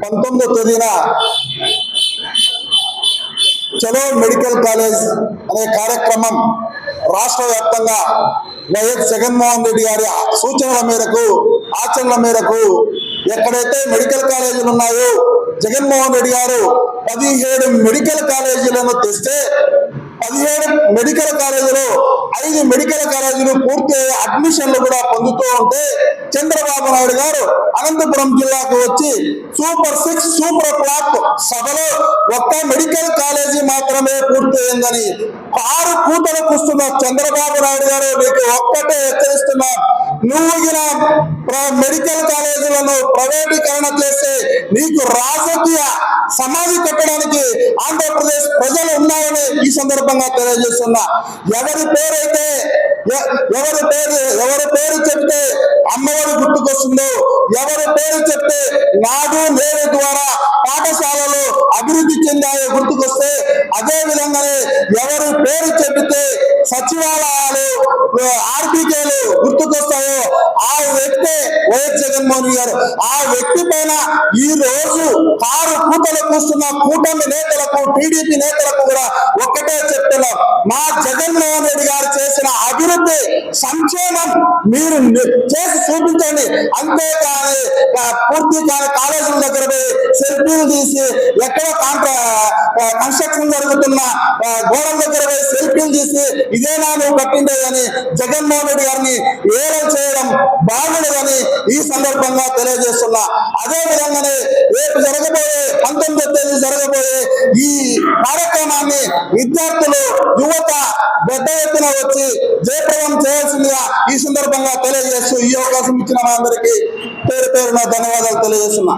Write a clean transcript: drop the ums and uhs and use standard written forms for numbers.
19వ తేదీన చలో medical college అనే కార్యక్రమం రాష్ట్ర వ్యాప్తంగా వైఎస్ జగన్మోహన్ రెడ్డి గారి సూచనల మేరకు ఆచరణల మేరకు ఎక్కడైతే మెడికల్ కాలేజీలు ఉన్నాయో జగన్మోహన్ రెడ్డి గారు 17 మెడికల్ కాలేజీలను తెస్తే 17 మెడికల్ కాలేజీలో 5 మెడికల్ కాలేజీలు పూర్తి అడ్మిషన్లు కూడా పొందుతూ ఉంటే చంద్రబాబు నాయుడు గారు అనంతపురం జిల్లాకు వచ్చి సూపర్ 6 సూపర్ క్లాక్ సభలో ఒక్క మెడికల్ కాలేజీ మాత్రమే పూర్తయిందని కారు కూతలు కూస్తున్న చంద్రబాబు నాయుడు గారు నీకు ఒక్కటే హెచ్చరిస్తున్నా, నువ్వు మెడికల్ కాలేజీలను ప్రైవేటీకరణ చేస్తే నీకు రాజకీయ సమాధి కట్టడానికి ఆంధ్రప్రదేశ్ ప్రజలు ఉన్నారని ఈ సందర్భంగా తెలియజేస్తున్నా. ఎవరి పేరు చెప్తే అమ్మఒడి గుర్తుకొస్తుందో, ఎవరి పేరు చెప్తే నాడు నేడు ద్వారా పాఠశాలలు అభివృద్ధి చెందాయో గుర్తుకొస్తే, అదే విధంగానే ఎవరి పేరు చెబితే సచివాలయాలు ఆర్బీకేలు గుర్తుకొస్తాయో ఆ వ్యక్తే వైఎస్ జగన్మోహన్ గారు. ఆ వ్యక్తి పైన ఈ రోజు కారు కూతలు కూస్తున్న కూటమి నేతలకు టీడీపీ నేతలకు కూడా ఒక్కటే చెప్తున్నాం, మా జగన్మోహన్ రెడ్డి గారు చేసిన అభివృద్ధి సంక్షేమం మీరు చేసి చూపించండి, అంతేకాని పూర్తి కాలేజీల దగ్గర సెల్ఫీలు తీసి ఎక్కడ కన్స్ట్రక్షన్ జరుగుతున్న గోడల దగ్గర సెల్ఫీలు తీసి ఇదేనా నువ్వు కట్టిండేదని జగన్మోహన్ రెడ్డి గారిని ఏలం చేయడం బాగుండదని ఈ సందర్భంగా తెలియజేస్తున్నా. అదే విధంగానే రేపు జరగబోయే 19వ తేదీ జరగబోయే ఈ కార్యక్రమాన్ని విద్యార్థులు యువత పెద్ద ఎత్తున వచ్చి జయప్రదం చేయాల్సిందిగా ఈ సందర్భంగా తెలియజేస్తూ ఈ అవకాశం ఇచ్చిన మా అందరికీ పేరు పేరున ధన్యవాదాలు తెలియజేస్తున్నా.